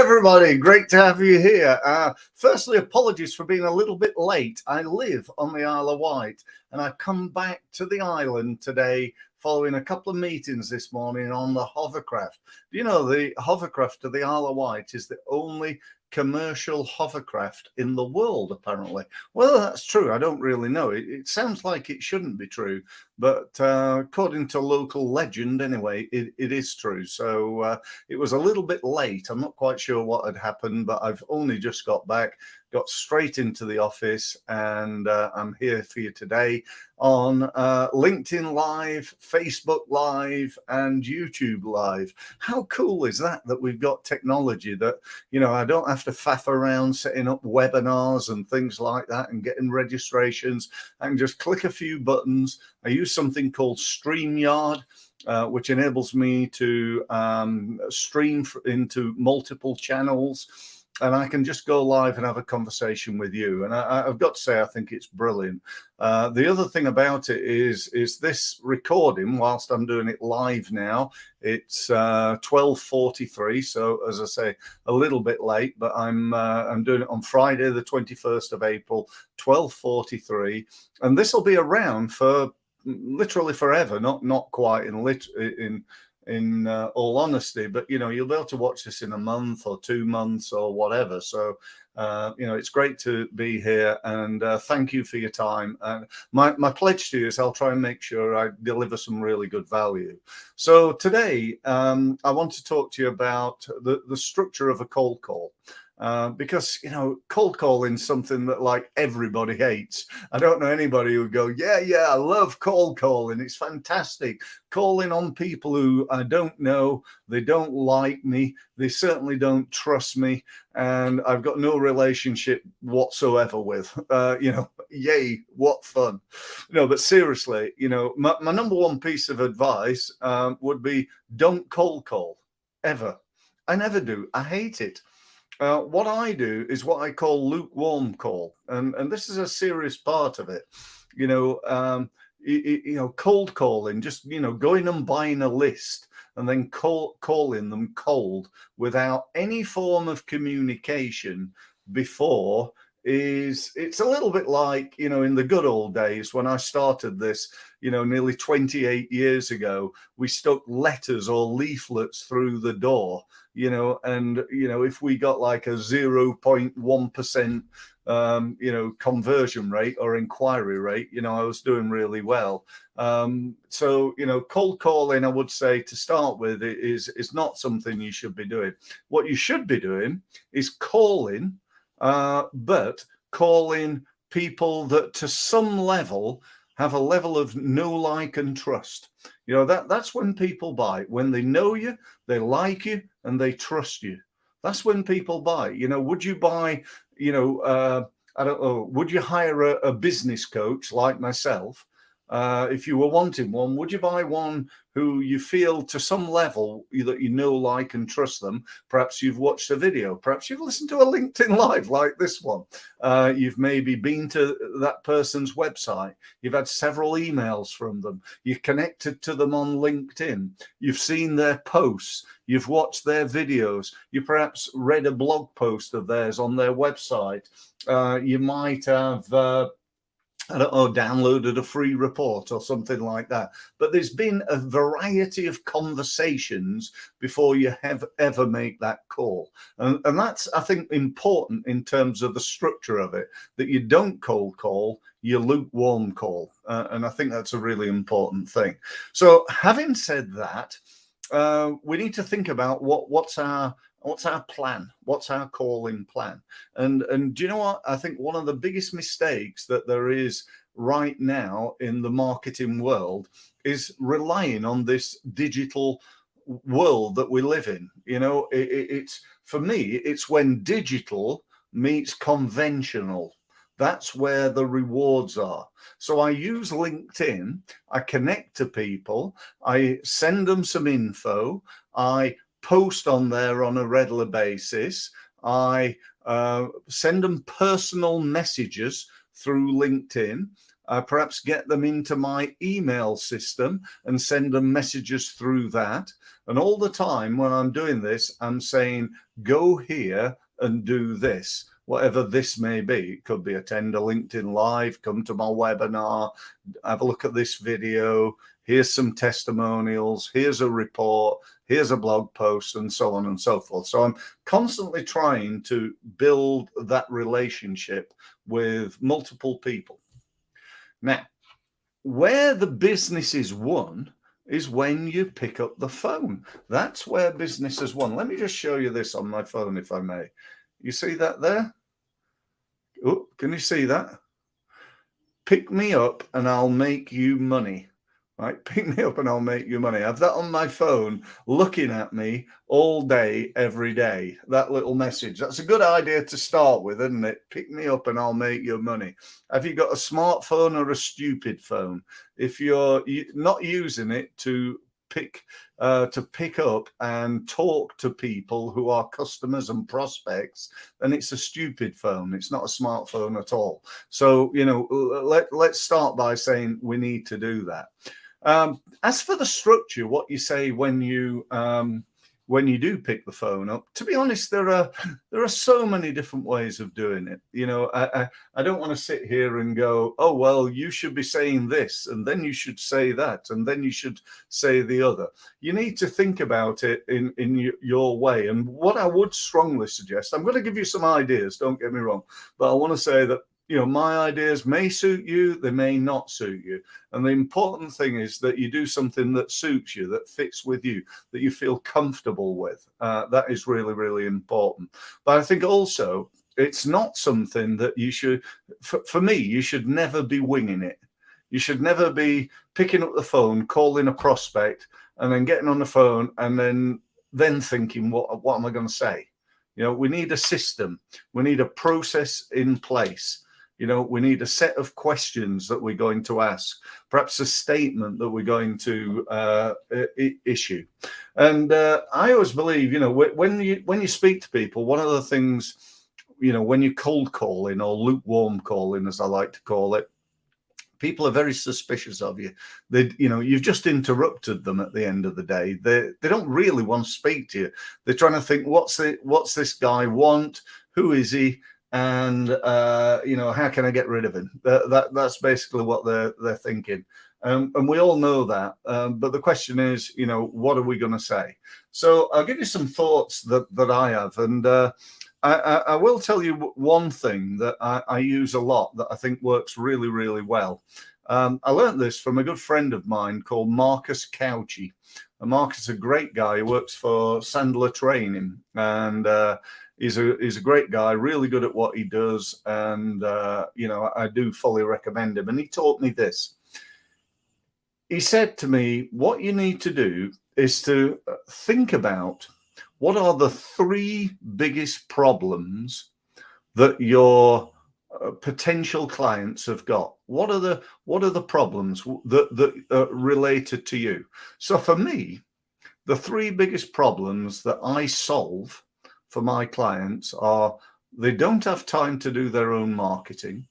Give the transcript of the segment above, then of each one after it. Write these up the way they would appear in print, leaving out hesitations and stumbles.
everybody. Great to have you here. Firstly, apologies for being a little bit late. I live on the Isle of Wight and I've come back to the island today following a couple of meetings this morning on the hovercraft. Do you know the hovercraft to the Isle of Wight is the only commercial hovercraft in the world, apparently? Well, that's true. I don't really know. It sounds like it shouldn't be true, but according to local legend, anyway, it is true. So it was a little bit late. I'm not quite sure what had happened, but I've only just got back, got straight into the office, and I'm here for you today on LinkedIn Live, Facebook Live, and YouTube Live. How cool is that we've got technology that, you know, I don't have to faff around setting up webinars and things like that and getting registrations. I can just click a few buttons. I use something called Streamyard, which enables me to stream into multiple channels. And I can just go live and have a conversation with you. And I've got to say, I think it's brilliant. The other thing about it is this recording, whilst I'm doing it live now, it's 12:43. So as I say, a little bit late, but I'm doing it on Friday, the 21st of April, 12:43. And this will be around for literally forever, not quite in all honesty, but you know, you'll be able to watch this in a month or 2 months or whatever. So you know, it's great to be here, and thank you for your time. And my pledge to you is I'll try and make sure I deliver some really good value. So today I want to talk to you about the structure of a cold call. Because, you know, cold calling is something that like everybody hates. I don't know anybody who would go, yeah, I love cold calling. It's fantastic. Calling on people who I don't know, they don't like me, they certainly don't trust me, and I've got no relationship whatsoever with. You know, yay, what fun. No, but seriously, you know, my number one piece of advice would be don't cold call, ever. I never do. I hate it. What I do is what I call lukewarm call, and this is a serious part of it. You know, you know, cold calling, just, you know, going and buying a list and then calling them cold without any form of communication before it's a little bit like, you know, in the good old days when I started this, you know, nearly 28 years ago, we stuck letters or leaflets through the door, you know, and, you know, if we got like a 0.1%, you know, conversion rate or inquiry rate, you know, I was doing really well. So, you know, cold calling, I would say to start with, is not something you should be doing. What you should be doing is calling, but calling people that to some level have a level of know, like, and trust. You know, that's when people buy. When they know you, they like you, and they trust you. That's when people buy. You know, would you buy, you know, I don't know, would you hire a business coach like myself? If you were wanting one, would you buy one who you feel to some level that you know, like, and trust them? Perhaps you've watched a video, perhaps you've listened to a LinkedIn Live like this one. You've maybe been to that person's website. You've had several emails from them. You're connected to them on LinkedIn. You've seen their posts. You've watched their videos. You perhaps read a blog post of theirs on their website. You might have I don't know, downloaded a free report or something like that. But there's been a variety of conversations before you have ever make that call. And that's, I think, important in terms of the structure of it, that you don't cold call, you lukewarm call. And I think that's a really important thing. So having said that, we need to think about what's our plan? What's our calling plan? And do you know what? I think one of the biggest mistakes that there is right now in the marketing world is relying on this digital world that we live in. You know, it's for me, it's when digital meets conventional. That's where the rewards are. So I use LinkedIn, I connect to people, I send them some info, I post on there on a regular basis, I send them personal messages through LinkedIn, I perhaps get them into my email system and send them messages through that. And all the time when I'm doing this, I'm saying, go here and do this, whatever this may be. It could be attend a LinkedIn Live, come to my webinar, have a look at this video, here's some testimonials, here's a report, here's a blog post, and so on and so forth. So I'm constantly trying to build that relationship with multiple people. Now, where the business is won is when you pick up the phone. That's where business is won. Let me just show you this on my phone, if I may. You see that there? Oh, can you see that? Pick me up and I'll make you money. Right? Pick me up and I'll make you money. I have that on my phone looking at me all day, every day. That little message. That's a good idea to start with, isn't it? Pick me up and I'll make you money. Have you got a smartphone or a stupid phone? If you're not using it to pick up and talk to people who are customers and prospects, then it's a stupid phone. It's not a smartphone at all. So, you know, let's start by saying we need to do that. As for the structure, what you say when you do pick the phone up, to be honest, there are so many different ways of doing it. You know, I don't want to sit here and go, oh, well, you should be saying this, and then you should say that, and then you should say the other. You need to think about it in your way. And what I would strongly suggest, I'm going to give you some ideas, don't get me wrong, but I want to say that, you know, my ideas may suit you, they may not suit you. And the important thing is that you do something that suits you, that fits with you, that you feel comfortable with. That is really, really important. But I think also it's not something that you should, for me, you should never be winging it. You should never be picking up the phone, calling a prospect, and then getting on the phone and then thinking, what am I going to say? You know, we need a system. We need a process in place. You know, we need a set of questions that we're going to ask, perhaps a statement that we're going to issue. And I always believe, you know, when you speak to people, one of the things, you know, when you're cold calling or lukewarm calling, as I like to call it, people are very suspicious of you. You know, you've just interrupted them at the end of the day. They don't really want to speak to you. They're trying to think, what's this guy want? Who is he? And you know, how can I get rid of him? That's basically what they're thinking, and we all know that. But the question is, you know, what are we going to say? So I'll give you some thoughts that I have, and I will tell you one thing that I use a lot that I think works really, really well. I learned this from a good friend of mine called Marcus Cauchi. And Marcus is a great guy. He works for Sandler Training, and he's a great guy, really good at what he does, and you know, I do fully recommend him. And he taught me this. He said to me, what you need to do is to think about what are the 3 biggest problems that your potential clients have got. What are the problems that are related to you? So for me, the 3 biggest problems that I solve for my clients are: they don't have time to do their own marketing,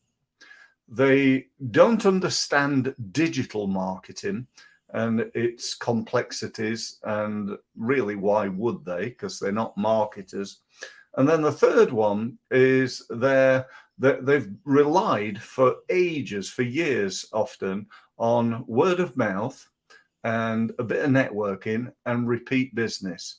they don't understand digital marketing and its complexities, and really, why would they? Because they're not marketers. And then the third one is they've relied for ages, for years often, on word of mouth and a bit of networking and repeat business.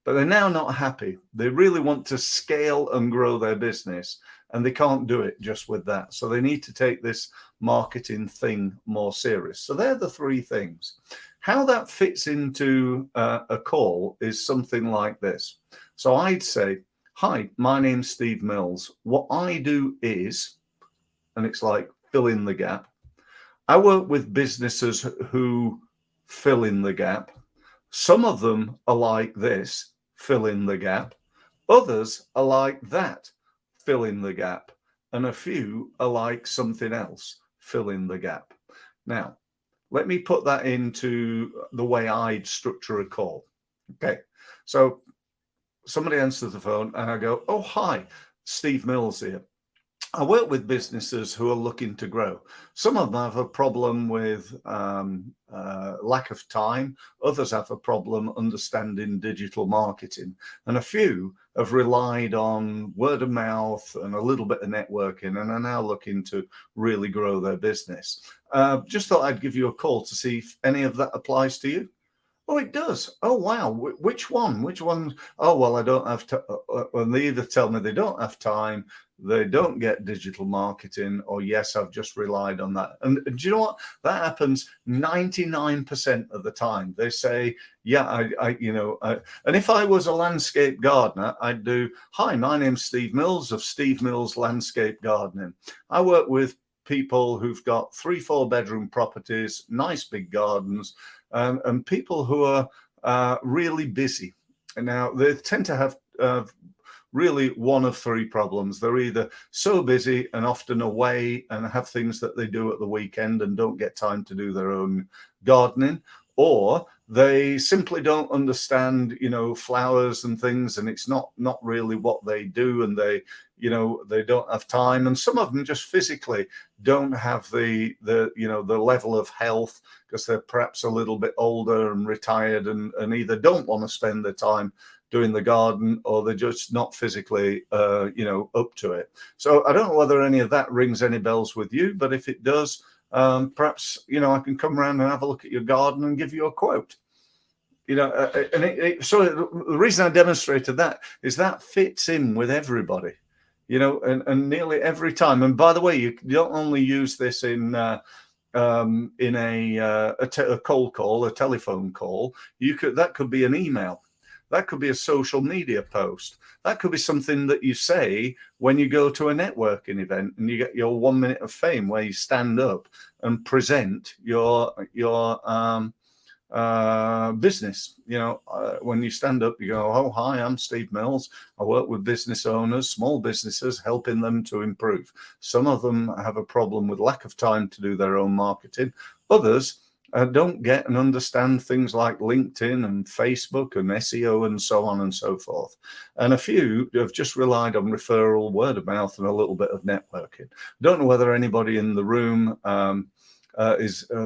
But they're now not happy. They really want to scale and grow their business, and they can't do it just with that. So they need to take this marketing thing more serious. So they're the 3 things. How that fits into a call is something like this. So I'd say, hi, my name's Steve Mills. What I do is, and it's like fill in the gap. I work with businesses who fill in the gap. Some of them are like this, fill in the gap. Others are like that, fill in the gap. And a few are like something else, fill in the gap. Now, let me put that into the way I'd structure a call. Okay, so somebody answers the phone and I go, oh, hi, Steve Mills here. I work with businesses who are looking to grow. Some of them have a problem with lack of time. Others have a problem understanding digital marketing. And a few have relied on word of mouth and a little bit of networking and are now looking to really grow their business. Just thought I'd give you a call to see if any of that applies to you. Oh, it does. Oh, wow. Which one? Which one? Oh, well, I don't have to. And they either tell me they don't have time, they don't get digital marketing, or yes, I've just relied on that. And do you know what? That happens 99% of the time. They say, yeah, and if I was a landscape gardener, I'd do, hi, my name's Steve Mills of Steve Mills Landscape Gardening. I work with people who've got 3-4 bedroom properties, nice big gardens, and people who are really busy. And now they tend to have really one of three problems. They're either so busy and often away and have things that they do at the weekend and don't get time to do their own gardening, or they simply don't understand, flowers and things, and it's not really what they do, and they don't have time. And some of them just physically don't have the level of health because they're perhaps a little bit older and retired and either don't want to spend their time doing the garden, or they're just not physically up to it. So I don't know whether any of that rings any bells with you, but if it does, perhaps I can come around and have a look at your garden and give you a quote. So the reason I demonstrated that is that fits in with everybody, and nearly every time. And by the way, you don't only use this in a cold call, a telephone call. That could be an email. That could be a social media post. That could be something that you say when you go to a networking event and you get your 1 minute of fame where you stand up and present your business. When you stand up, you go, oh, hi, I'm Steve Mills. I work with business owners, small businesses, helping them to improve. Some of them have a problem with lack of time to do their own marketing. Others don't get and understand things like LinkedIn and Facebook and SEO and so on and so forth. And a few have just relied on referral, word of mouth, and a little bit of networking. Don't know whether anybody in the room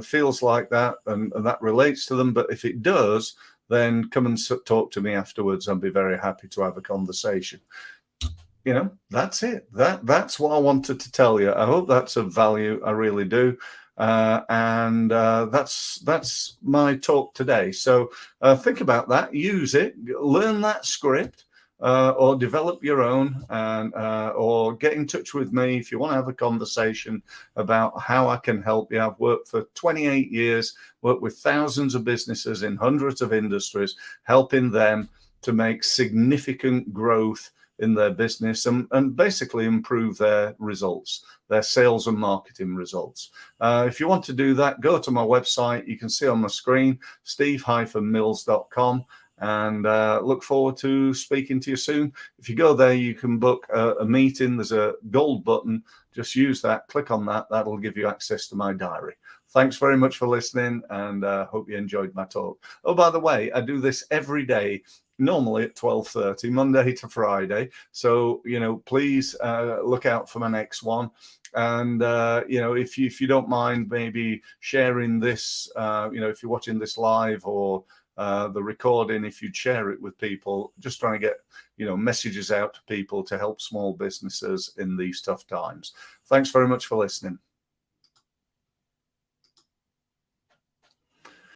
feels like that and that relates to them. But if it does, then come and talk to me afterwards. I'll be very happy to have a conversation. That's it. That's what I wanted to tell you. I hope that's of value. I really do. And that's my talk today. So think about that, use it, learn that script, or develop your own, and or get in touch with me if you want to have a conversation about how I can help you. I've worked for 28 years, worked with thousands of businesses in hundreds of industries, helping them to make significant growth in their business and basically improve their results, their sales and marketing results. If you want to do that, go to my website. You can see on my screen, steve-mills.com, and look forward to speaking to you soon. If you go there, you can book a meeting. There's a gold button. Just use that, click on that. That'll give you access to my diary. Thanks very much for listening, and hope you enjoyed my talk. Oh, by the way, I do this every day, normally at 12:30, Monday to Friday. So, please look out for my next one. And, if you don't mind maybe sharing this, if you're watching this live or the recording, if you'd share it with people, just trying to get, messages out to people to help small businesses in these tough times. Thanks very much for listening.